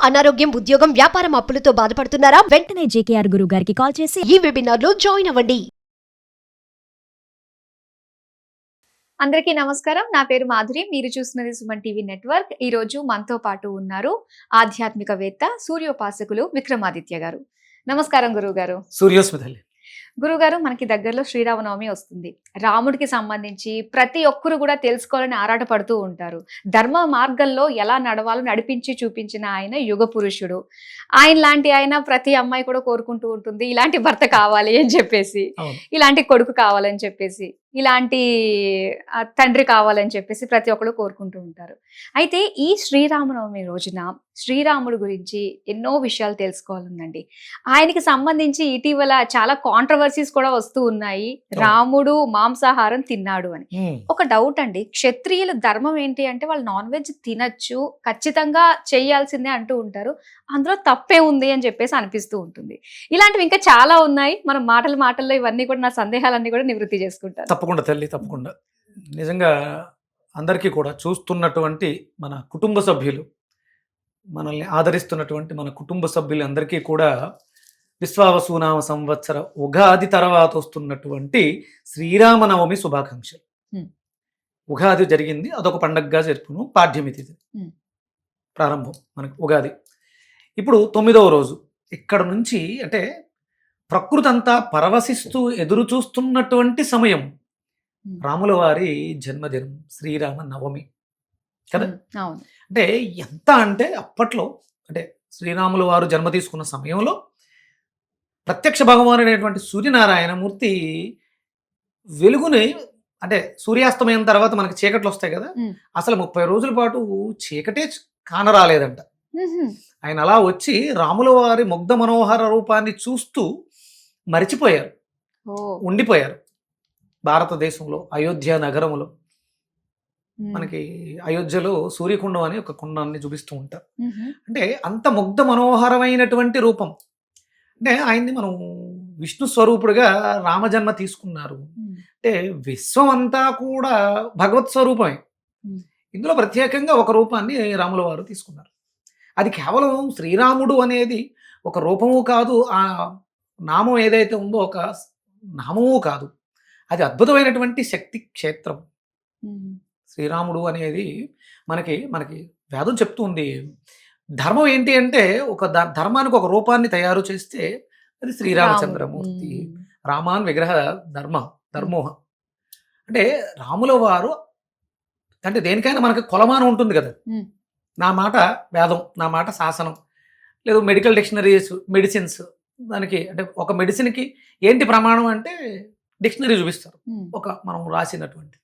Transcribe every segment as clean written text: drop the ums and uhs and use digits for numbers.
అనారోగ్యం, ఉద్యోగం, వ్యాపారం అప్పులతో బాధపడుతున్నారా? వెంటనే జేకేఆర్ గురువు గారికి కాల్ చేసి ఈ వెబినార్ లో జాయిన్ అవ్వండి. అందరికీ నమస్కారం. నా పేరు మాధురి. మీరు చూస్తున్నది సుమన్ టీవీ నెట్వర్క్. ఈ రోజు మనతో పాటు ఉన్నారు ఆధ్యాత్మికవేత్త, సూర్యోపాసకులు విక్రమాదిత్య గారు. నమస్కారం గురువు గారు. సూర్యోస్మితల్లి. గురుగారు, మనకి దగ్గరలో శ్రీరామనవమి వస్తుంది. రాముడికి సంబంధించి ప్రతి ఒక్కరు కూడా తెలుసుకోవాలని ఆరాటపడుతూ ఉంటారు. ధర్మ మార్గంలో ఎలా నడవాలో నడిపించి చూపించిన ఆయన యుగ పురుషుడు. ఆయన లాంటి ఆయన ప్రతి అమ్మాయి కూడా కోరుకుంటూ ఉంటుంది, ఇలాంటి భర్త కావాలి అని చెప్పేసి, ఇలాంటి కొడుకు కావాలని చెప్పేసి, ఇలాంటి తండ్రి కావాలని చెప్పేసి ప్రతి ఒక్కరు కోరుకుంటూ ఉంటారు. అయితే ఈ శ్రీరామనవమి రోజున శ్రీరాముడు గురించి ఎన్నో విషయాలు తెలుసుకోవాలండి. ఆయనకి సంబంధించి ఇటీవల చాలా కాంట్రవర్సీస్ కూడా వస్తూ ఉన్నాయి. రాముడు మాంసాహారం తిన్నాడు అని. ఒక డౌట్ అండి, క్షత్రియుల ధర్మం ఏంటి అంటే వాళ్ళు నాన్ వెజ్ తినచ్చు, ఖచ్చితంగా చేయాల్సిందే అంటూ ఉంటారు. అందులో తప్పే ఉంది అని చెప్పేసి అనిపిస్తూ ఉంటుంది. ఇలాంటివి ఇంకా చాలా ఉన్నాయి. మనం మాటల్లో ఇవన్నీ కూడా, నా సందేహాలన్నీ కూడా నివృత్తి చేసుకుంటారు. తప్పకుండా తల్లి, తప్పకుండా. నిజంగా అందరికీ కూడా చూస్తున్నటువంటి మన కుటుంబ సభ్యులు, మనల్ని ఆదరిస్తున్నటువంటి మన కుటుంబ సభ్యులందరికీ కూడా విశ్వావసునామ సంవత్సర ఉగాది తర్వాత వస్తున్నటువంటి శ్రీరామనవమి శుభాకాంక్షలు. ఉగాది జరిగింది, అదొక పండగగా జరుపును. పాడ్యమి తిథి ప్రారంభం మనకి ఉగాది. ఇప్పుడు 9వ రోజు. ఇక్కడ నుంచి అంటే ప్రకృతి అంతా పరవశిస్తూ ఎదురు చూస్తున్నటువంటి సమయం రాముల వారి జన్మదినం, శ్రీరామ నవమి కదా. అంటే ఎంత అంటే అప్పట్లో, అంటే శ్రీరాముల వారు జన్మ తీసుకున్న సమయంలో ప్రత్యక్ష భగవాన్ అనేటువంటి సూర్యనారాయణమూర్తి వెలుగుని, అంటే సూర్యాస్తమయం తర్వాత మనకి చీకట్లు వస్తాయి కదా, అసలు 30 రోజుల పాటు చీకటే కానరాలేదంట. ఆయన అలా వచ్చి రాముల వారి ముగ్ధ మనోహర రూపాన్ని చూస్తూ మరిచిపోయారు, ఉండిపోయారు. భారతదేశంలో అయోధ్య నగరంలో మనకి అయోధ్యలో సూర్యకుండం అని ఒక కుండాన్ని చూపిస్తూ ఉంటారు. అంటే అంత ముగ్ధ మనోహరమైనటువంటి రూపం. అంటే ఆయన్ని మనం విష్ణు స్వరూపుడుగా రామజన్మ తీసుకున్నారు. అంటే విశ్వం అంతా కూడా భగవత్ స్వరూపమే. ఇందులో ప్రత్యేకంగా ఒక రూపాన్ని రాముల వారు తీసుకున్నారు. అది కేవలం శ్రీరాముడు అనేది ఒక రూపము కాదు, ఆ నామం ఏదైతే ఉందో ఒక నామము కాదు, అది అద్భుతమైనటువంటి శక్తి క్షేత్రం. శ్రీరాముడు అనేది మనకి వేదం చెప్తుంది. ధర్మం ఏంటి అంటే ఒక ధర్మానికి ఒక రూపాన్ని తయారు చేస్తే అది శ్రీరామచంద్రమూర్తి. రామాన్ విగ్రహ ధర్మోహ. అంటే రాముల వారు అంటే దేనికైనా మనకి కొలమానం ఉంటుంది కదా. నా మాట వేదం, నా మాట శాసనం, లేదు మెడికల్ డిక్షనరీస్, మెడిసిన్స్. దానికి అంటే ఒక మెడిసిన్కి ఏంటి ప్రమాణం అంటే డిక్షనరీ చూపిస్తారు, ఒక మనం రాసినటువంటి.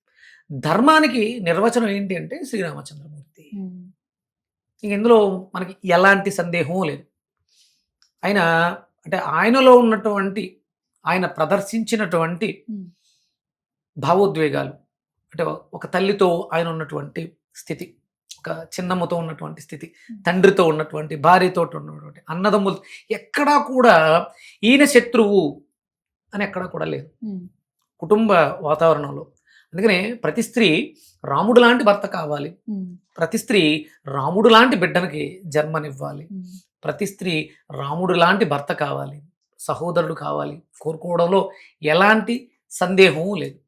ధర్మానికి నిర్వచనం ఏంటి అంటే శ్రీరామచంద్రమూర్తి. ఇంక ఇందులో మనకి ఎలాంటి సందేహం లేదు. ఆయన అంటే ఆయనలో ఉన్నటువంటి, ఆయన ప్రదర్శించినటువంటి భావోద్వేగాలు, అంటే ఒక తల్లితో ఆయన ఉన్నటువంటి స్థితి, ఒక చిన్నమ్మతో ఉన్నటువంటి స్థితి, తండ్రితో ఉన్నటువంటి, భార్యతో ఉన్నటువంటి, అన్నదమ్ములు, ఎక్కడా కూడా ఈయన శత్రువు అని ఎక్కడా కూడా లేదు కుటుంబ వాతావరణంలో. అందుకనే ప్రతి స్త్రీ రాముడు లాంటి భర్త కావాలి, ప్రతి స్త్రీ రాముడు లాంటి బిడ్డనికి జన్మనివ్వాలి, ప్రతి స్త్రీ రాముడు లాంటి భర్త కావాలి, సహోదరుడు కావాలి కోరుకోవడంలో ఎలాంటి సందేహం లేదు.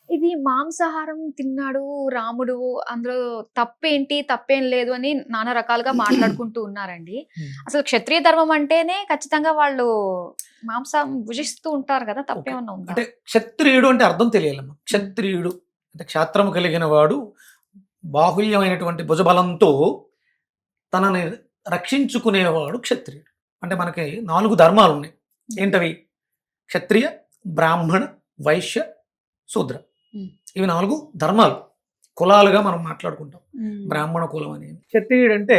ఇది మాంసాహారం తిన్నాడు రాముడు, అందులో తప్పేం లేదు అని నానా రకాలుగా మాట్లాడుకుంటూ ఉన్నారండి. అసలు క్షత్రియ ధర్మం అంటేనే ఖచ్చితంగా వాళ్ళు మాంసం భుజిస్తూ ఉంటారు కదా, తప్పేమన్నా ఉందా? అంటే క్షత్రియుడు అంటే అర్థం తెలియాలమ్మా. క్షత్రియుడు అంటే క్షాత్రము కలిగిన వాడు, బాహుల్యమైనటువంటి భుజబలంతో తనని రక్షించుకునేవాడు క్షత్రియుడు. అంటే మనకి 4 ధర్మాలు ఉన్నాయి. ఏంటవి? క్షత్రియ, బ్రాహ్మణ, వైశ్య, శూద్ర. ఇవి 4 ధర్మాలు, కులాలుగా మనం మాట్లాడుకుంటాం. బ్రాహ్మణ కులం అని. క్షత్రియుడు అంటే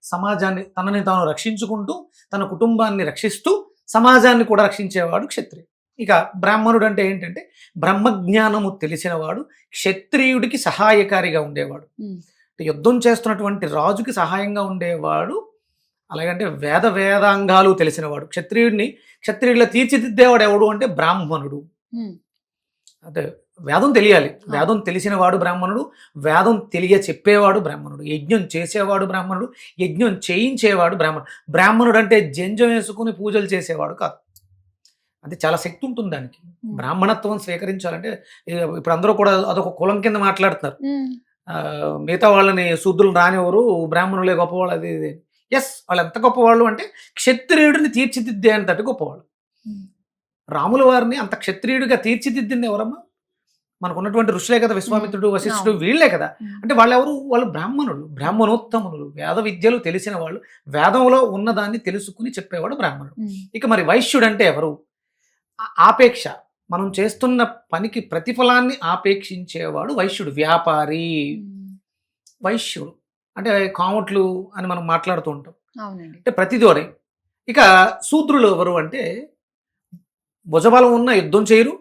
సమాజాన్ని, తనని తాను రక్షించుకుంటూ తన కుటుంబాన్ని రక్షిస్తూ సమాజాన్ని కూడా రక్షించేవాడు క్షత్రియుడు. ఇక బ్రాహ్మణుడు అంటే ఏంటంటే బ్రహ్మజ్ఞానము తెలిసినవాడు, క్షత్రియుడికి సహాయకారిగా ఉండేవాడు, యుద్ధం చేస్తున్నటువంటి రాజుకి సహాయంగా ఉండేవాడు. అలాగంటే వేదాంగాలు తెలిసినవాడు. క్షత్రియుడిలా తీర్చిదిద్దేవాడు ఎవడు అంటే బ్రాహ్మణుడు. అంటే వేదం తెలియాలి. వేదం తెలిసిన వాడు బ్రాహ్మణుడు, వేదం తెలియ చెప్పేవాడు బ్రాహ్మణుడు, యజ్ఞం చేసేవాడు బ్రాహ్మణుడు, యజ్ఞం చేయించేవాడు బ్రాహ్మణుడు. బ్రాహ్మణుడు అంటే జంజం వేసుకుని పూజలు చేసేవాడు కాదు. అంటే చాలా శక్తి ఉంటుంది దానికి. బ్రాహ్మణత్వం స్వీకరించాలంటే ఇప్పుడు అందరూ కూడా అదొక కులం కింద మాట్లాడుతున్నారు. మిగతా వాళ్ళని శూద్రులు రానివ్వరు, బ్రాహ్మణులే గొప్పవాళ్ళు, అది ఇది. ఎస్, వాళ్ళు ఎంత గొప్పవాళ్ళు అంటే క్షత్రియుడిని తీర్చిదిద్దే అంతటి గొప్పవాళ్ళు. రాముల వారిని అంత క్షత్రియుడిగా తీర్చిదిద్దింది ఎవరమ్మా? మనకు ఉన్నటువంటి ఋషులే కదా, విశ్వామిత్రుడు, వశిష్ఠుడు, వీళ్ళే కదా. అంటే వాళ్ళు బ్రాహ్మణులు, బ్రాహ్మణోత్తములు, వేద విద్యలు తెలిసిన వాళ్ళు, వేదంలో ఉన్నదాన్ని తెలుసుకుని చెప్పేవాడు బ్రాహ్మణుడు. ఇక మరి వైశ్యుడు అంటే ఎవరు? ఆపేక్ష, మనం చేస్తున్న పనికి ప్రతిఫలాన్ని ఆపేక్షించేవాడు వైశ్యుడు, వ్యాపారి. వైశ్యుడు అంటే కాముట్లు అని మనం మాట్లాడుతూ ఉంటాం. అంటే ప్రతిదోరే. ఇక శూద్రులు ఎవరు అంటే భుజబలం ఉన్న యుద్ధం చేయరు,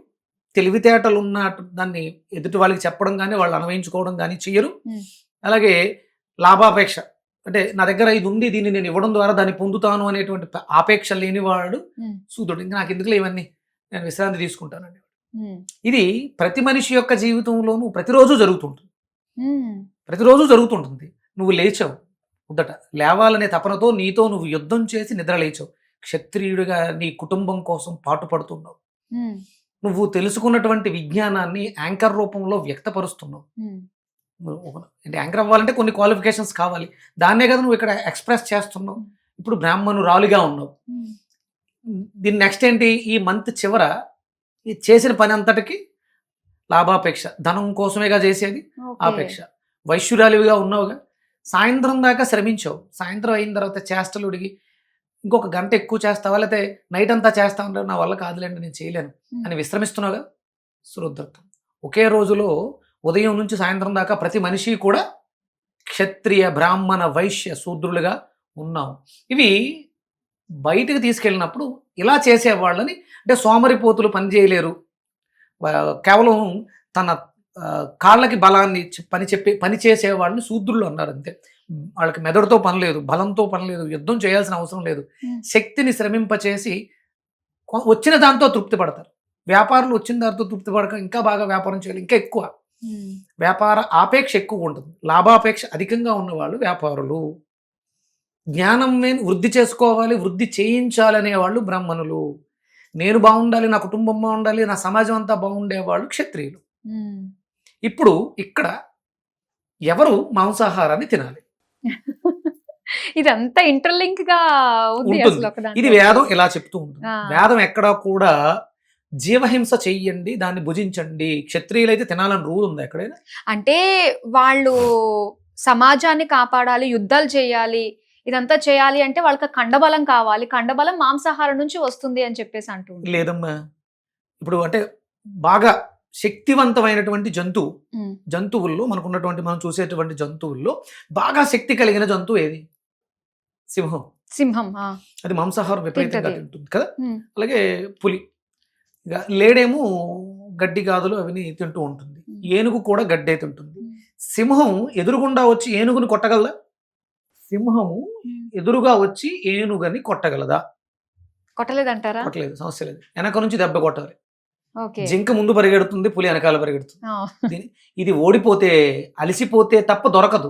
తెలివితేటలు ఉన్న దాన్ని ఎదుటి వాళ్ళకి చెప్పడం కానీ వాళ్ళు అన్వయించుకోవడం కానీ చెయ్యరు. అలాగే లాభాపేక్ష, అంటే నా దగ్గర ఇది ఉంది, దీన్ని నేను ఇవ్వడం ద్వారా దాన్ని పొందుతాను అనేటువంటి ఆపేక్ష లేనివాడు శూద్రుడు. ఇంకా నాకు ఎందుకులే ఇవన్నీ, నేను విశ్రాంతి తీసుకుంటానండి. ఇది ప్రతి మనిషి యొక్క జీవితంలోనూ ప్రతిరోజు జరుగుతుంటుంది. ప్రతిరోజు జరుగుతుంటుంది. నువ్వు లేచావు, ఉద్దట లేవాలనే తపనతో నీతో నువ్వు యుద్ధం చేసి నిద్ర లేచావు. క్షత్రియుడిగా నీ కుటుంబం కోసం పాటుపడుతున్నావు. నువ్వు తెలుసుకున్నటువంటి విజ్ఞానాన్ని యాంకర్ రూపంలో వ్యక్తపరుస్తున్నావు. అంటే యాంకర్ అవ్వాలంటే కొన్ని క్వాలిఫికేషన్స్ కావాలి, దాన్నే కదా నువ్వు ఇక్కడ ఎక్స్ప్రెస్ చేస్తున్నావు. ఇప్పుడు బ్రాహ్మణురాలిగా ఉన్నావు. దీని నెక్స్ట్ ఏంటి? ఈ మంత్ చివర ఈ చేసిన పని అంతటికి లాభాపేక్ష, ధనం కోసమేగా చేసేది, ఆపేక్ష. వైశ్యురాలివిగా ఉన్నావుగా, సాయంత్రం దాకా శ్రమించావు, సాయంత్రం అయిన తర్వాత చేష్టలు ఉడిగి ఇంకొక గంట ఎక్కువ చేస్తావా, లేకపోతే నైట్ అంతా చేస్తా ఉంటావు, నా వల్ల కాదులేండి నేను చేయలేను అని విశ్రమిస్తున్నావుగా, శూద్రత్వం. ఒకే రోజులో ఉదయం నుంచి సాయంత్రం దాకా ప్రతి మనిషి కూడా క్షత్రియ, బ్రాహ్మణ, వైశ్య, శూద్రులుగా ఉన్నావు. ఇవి బయటకు తీసుకెళ్ళినప్పుడు ఇలా చేసేవాళ్ళని, అంటే సోమరిపోతులు పని చేయలేరు, కేవలం తన కాళ్ళకి బలాన్ని పని చేసేవాళ్ళని శూద్రులు అన్నారు. అంతే, వాళ్ళకి మెదడుతో పని లేదు, బలంతో పని లేదు, యుద్ధం చేయాల్సిన అవసరం లేదు, శక్తిని శ్రమింపచేసి వచ్చిన దాంతో తృప్తి పడతారు. వ్యాపారులు వచ్చిన దాంతో తృప్తి పడక ఇంకా బాగా వ్యాపారం చేయాలి, ఇంకా ఎక్కువ వ్యాపార ఆపేక్ష ఎక్కువ ఉంటుంది, లాభాపేక్ష అధికంగా ఉన్నవాళ్ళు వ్యాపారులు. జ్ఞానం వృద్ధి చేసుకోవాలి, వృద్ధి చేయించాలనే వాళ్ళు బ్రాహ్మణులు. నేను బాగుండాలి, నా కుటుంబం బాగుండాలి, నా సమాజం అంతా బాగుండేవాళ్ళు క్షత్రియులు. ఇప్పుడు ఇక్కడ ఎవరు మాంసాహారాన్ని తినాలి? ఇదంతా ఇంటర్లింక్ గా ఉంది. ఇది వేదం ఇలా చెప్తూ ఉంటుంది. వేదం ఎక్కడా కూడా జీవహింస చెయ్యండి, దాన్ని భుజించండి, క్షత్రియులైతే తినాలని రూల్ ఉంది ఎక్కడైనా? అంటే వాళ్ళు సమాజాన్ని కాపాడాలి, యుద్ధాలు చేయాలి, ఇదంతా చేయాలి అంటే వాళ్ళకి కండబలం కావాలి, కండబలం మాంసాహారం నుంచి వస్తుంది అని చెప్పేసి అంటూ లేదమ్మా. ఇప్పుడు అంటే బాగా శక్తివంతమైనటువంటి జంతువుల్లో మనకున్నటువంటి, మనం చూసేటువంటి జంతువుల్లో బాగా శక్తి కలిగిన జంతువు ఏది? సింహం. అది మాంసాహారం విపరీతంగా తింటుంది కదా. అలాగే పులి, లేడేమో గడ్డి గాదులు అవిని తింటూ ఉంటుంది, ఏనుగు కూడా గడ్డే తింటుంది. సింహం ఎదురుగుండా వచ్చి ఏనుగుని కొట్టగలదా? సింహము ఎదురుగా వచ్చి ఏనుగని కొట్టగలదా? కొట్టలేదంటారా? కొట్టలేదు, సమస్య లేదు. వెనక నుంచి దెబ్బ కొట్టాలి. జింక ముందు పరిగెడుతుంది, పులి వెనకాల పరిగెడుతుంది. ఇది ఓడిపోతే, అలిసిపోతే తప్ప దొరకదు,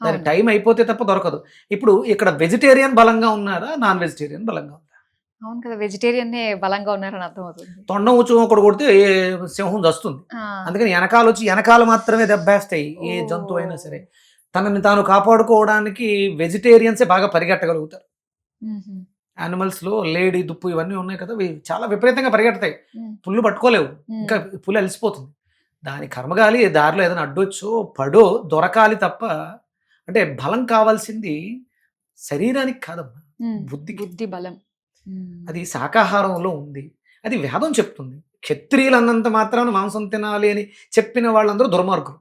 దాని టైం అయిపోతే తప్ప దొరకదు. ఇప్పుడు ఇక్కడ వెజిటేరియన్ బలంగా ఉన్నారా, నాన్ వెజిటేరియన్ బలంగా ఉన్నారా? అవును కదా, వెజిటేరియన్ బలంగా ఉన్నారని అర్థమవుతుంది. తొండం ఉచ్చు ఒకటి కొడితే సింహం వస్తుంది, అందుకని వెనకాల వచ్చి వెనకాల మాత్రమే దెబ్బేస్తాయి ఏ జంతువు అయినా సరే. తనని తాను కాపాడుకోవడానికి వెజిటేరియన్సే బాగా పరిగెట్టగలుగుతారు. యానిమల్స్ లో లేడీ, దుప్పు ఇవన్నీ ఉన్నాయి కదా, చాలా విపరీతంగా పరిగెడతాయి, పుల్లు పట్టుకోలేవు, ఇంకా పులి అలసిపోతుంది. దాని కర్మగాలి దారిలో ఏదైనా అడ్డొచ్చో పడో దొరకాలి తప్ప, అంటే బలం కావాల్సింది శరీరానికి కాదమ్మా, బుద్ధి బలం. అది శాకాహారంలో ఉంది, అది వేదం చెప్తుంది. క్షత్రియులు అన్నంత మాత్రాన మాంసం తినాలి అని చెప్పిన వాళ్ళందరూ దుర్మార్గులు.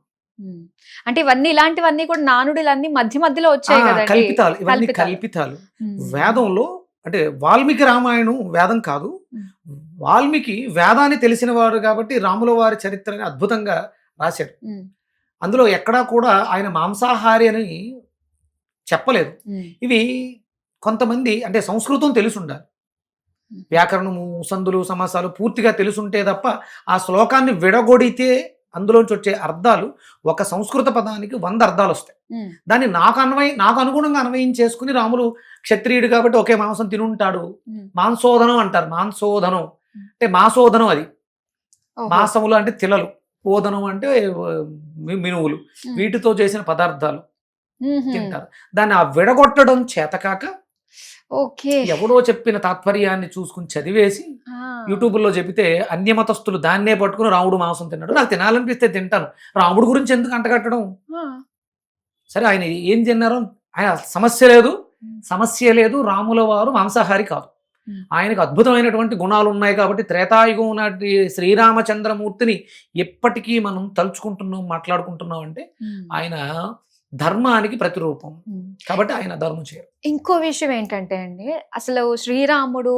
అంటే ఇవన్నీ, ఇలాంటివన్నీ కూడా నానుడిలన్నీ మధ్య మధ్యలో వచ్చాయి కదా, కల్పితాలు. ఇవన్నీ కల్పితాలు. వేదంలో అంటే వాల్మీకి రామాయణం వేదం కాదు, వాల్మీకి వేదాన్ని తెలిసిన వాడు కాబట్టి రాముల వారి చరిత్రని అద్భుతంగా రాశాడు. అందులో ఎక్కడా కూడా ఆయన మాంసాహారి అని చెప్పలేదు. ఇవి కొంతమంది అంటే సంస్కృతం తెలిసి ఉండాలి, వ్యాకరణము, సందులు, సమాసాలు పూర్తిగా తెలుసుంటే తప్ప ఆ శ్లోకాన్ని విడగొడితే అందులోంచి వచ్చే అర్థాలు ఒక సంస్కృత పదానికి 100 అర్థాలు వస్తాయి. దాన్ని నాకు అనుగుణంగా అన్వయించేసుకుని రాములు క్షత్రియుడు కాబట్టి ఒకే మాంసం తినుంటాడు. మాంసోదనం అంటారు. మాంసోదనం అంటే మాసోదనం, అది మాసములు అంటే తిలలు, ఓదనం అంటే మినువులు, వీటితో చేసిన పదార్థాలు తింటారు. దాన్ని ఆ విడగొట్టడం చేతకాక ఓకే, ఎవడో చెప్పిన తాత్పర్యాన్ని చూసుకుని చదివేసి యూట్యూబ్లో చెబితే అన్యమతస్తులు దాన్నే పట్టుకుని రాముడు మాంసం తిన్నాడు. నాకు తినాలనిపిస్తే తింటాను. రాముడు గురించి ఎందుకు అంటగట్టడం? సరే, ఆయన ఏం తిన్నారో ఆయన సమస్య లేదు. రాముల వారు మాంసాహారి కాదు. ఆయనకు అద్భుతమైనటువంటి గుణాలు ఉన్నాయి కాబట్టి త్రేతాయుగం నాటి శ్రీరామచంద్రమూర్తిని ఎప్పటికీ మనం తలుచుకుంటున్నాం, మాట్లాడుకుంటున్నాం అంటే ఆయన ధర్మానికి ప్రతిరూపం కాబట్టి ఆయన ధర్మం చేయరు. ఇంకో విషయం ఏంటంటే అండి, అసలు శ్రీరాముడు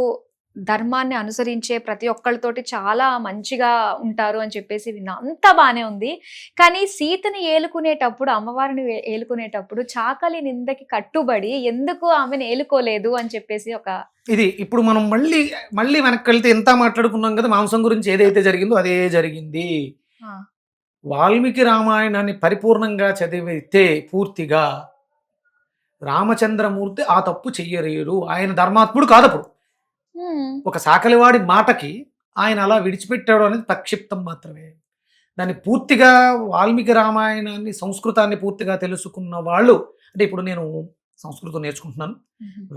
ధర్మాన్ని అనుసరించే ప్రతి ఒక్కళ్ళతోటి చాలా మంచిగా ఉంటారు అని చెప్పేసి విన్నా, అంతా బానే ఉంది. కానీ సీతని ఏలుకునేటప్పుడు, అమ్మవారిని ఏలుకునేటప్పుడు చాకలి నిందకి కట్టుబడి ఎందుకు ఆమెను ఏలుకోలేదు అని చెప్పేసి ఇది ఇప్పుడు మనం మళ్ళీ వెనక్కి వెళ్తే ఎంత మాట్లాడుకున్నాం కదా, మాంసం గురించి ఏదైతే జరిగిందో అదే జరిగింది. వాల్మీకి రామాయణాన్ని పరిపూర్ణంగా చదివితే పూర్తిగా రామచంద్రమూర్తి ఆ తప్పు చెయ్యలేరు. ఆయన ధర్మాత్ముడు కాదప్పుడు. ఒక సాకలివాడి మాటకి ఆయన అలా విడిచిపెట్టాడు అనేది ప్రక్షిప్తం మాత్రమే. దాన్ని పూర్తిగా వాల్మీకి రామాయణాన్ని, సంస్కృతాన్ని పూర్తిగా తెలుసుకున్న వాళ్ళు, అంటే ఇప్పుడు నేను సంస్కృతం నేర్చుకుంటున్నాను,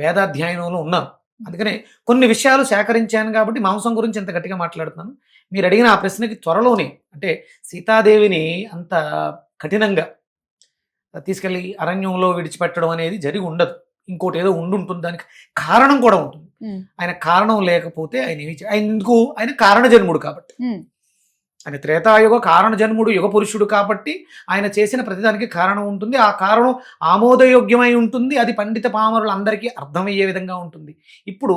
వేదాధ్యయనంలో ఉన్నాను, అందుకనే కొన్ని విషయాలు సేకరించాను కాబట్టి మాంసం గురించి ఇంత గట్టిగా మాట్లాడుతున్నాను. మీరు అడిగిన ఆ ప్రశ్నకి త్వరలోనే, అంటే సీతాదేవిని అంత కఠినంగా తీసుకెళ్ళి అరణ్యంలో విడిచిపెట్టడం అనేది జరిగి ఉండదు. ఇంకోటి ఏదో ఉండుంటుంది, దానికి కారణం కూడా ఉంటుంది. ఆయన కారణం లేకపోతే ఆయన కారణ జన్ముడు కాబట్టి, ఆయన త్రేతాయుగ కారణ జన్ముడు, యుగ పురుషుడు కాబట్టి ఆయన చేసిన ప్రతిదానికి కారణం ఉంటుంది. ఆ కారణం ఆమోదయోగ్యమై ఉంటుంది. అది పండిత పామరులందరికీ అర్థమయ్యే విధంగా ఉంటుంది. ఇప్పుడు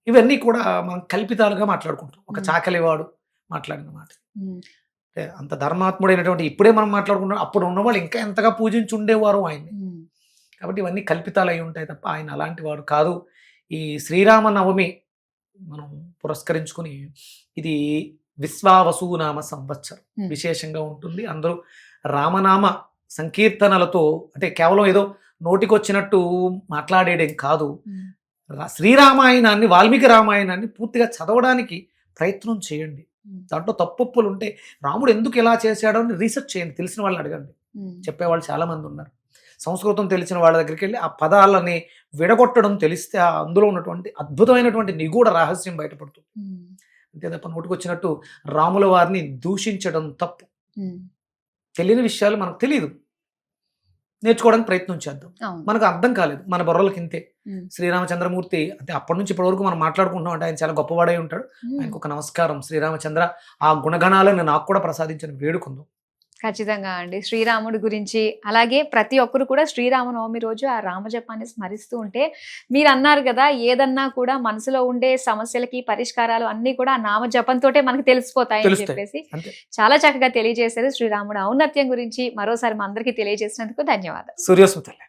ఇవన్నీ కూడా మనం కల్పితాలుగా మాట్లాడుకుంటాం. ఒక చాకలివాడు మాట్లాడిన మాట, అంత ధర్మాత్ముడైనటువంటి ఇప్పుడే మనం మాట్లాడుకుంటాం, అప్పుడు ఉన్నవాళ్ళు ఇంకా ఎంతగా పూజించి ఉండేవారు ఆయన్ని. కాబట్టి ఇవన్నీ కల్పితాలు అయి ఉంటాయి తప్ప ఆయన అలాంటి వాడు కాదు. ఈ శ్రీరామనవమి మనం పురస్కరించుకుని, ఇది విశ్వావసునామ సంవత్సరం విశేషంగా ఉంటుంది. అందరూ రామనామ సంకీర్తనలతో, అంటే కేవలం ఏదో నోటికొచ్చినట్టు మాట్లాడేదేం కాదు, శ్రీరామాయణాన్ని, వాల్మీకి రామాయణాన్ని పూర్తిగా చదవడానికి ప్రయత్నం చేయండి. దాంట్లో తప్పులు ఉంటే రాముడు ఎందుకు ఇలా చేశాడో అని రీసెర్చ్ చేయండి. తెలిసిన వాళ్ళు అడగండి, చెప్పేవాళ్ళు చాలా మంది ఉన్నారు. సంస్కృతం తెలిసిన వాళ్ళ దగ్గరికి వెళ్ళి ఆ పదాలని విడగొట్టడం తెలిస్తే అందులో ఉన్నటువంటి అద్భుతమైనటువంటి నిగూఢ రహస్యం బయటపడుతుంది. అంతే తప్ప నోటికొచ్చినట్టు రాముల వారిని దూషించడం తప్పు. తెలియని విషయాలు మనకు తెలియదు, నేర్చుకోవడానికి ప్రయత్నం చేద్దాం. మనకు అర్థం కాలేదు, మన బుర్రలకి ఇంతే. శ్రీరామచంద్రమూర్తి అంటే అప్పటి నుంచి ఇప్పటి వరకు మనం మాట్లాడుకుంటున్నాం అంటే ఆయన చాలా గొప్పవాడై ఉంటాడు. ఆయనకు ఒక నమస్కారం. శ్రీరామచంద్ర ఆ గుణగణాలను నాకు కూడా ప్రసాదించిన వేడుకుందాం. ఖచ్చితంగా అండి. శ్రీరాముడి గురించి, అలాగే ప్రతి ఒక్కరు కూడా శ్రీరామనవమి రోజు ఆ రామజపాన్ని స్మరిస్తూ ఉంటే, మీరు అన్నారు కదా, ఏదన్నా కూడా మనసులో ఉండే సమస్యలకి పరిష్కారాలు అన్ని కూడా ఆ నామజపంతోటే మనకు తెలిసిపోతాయని చెప్పేసి చాలా చక్కగా తెలియజేశారు. శ్రీరాముడు ఔన్నత్యం గురించి మరోసారి మా అందరికీ తెలియజేసినందుకు ధన్యవాదాలు. సూర్యోస్మితలే.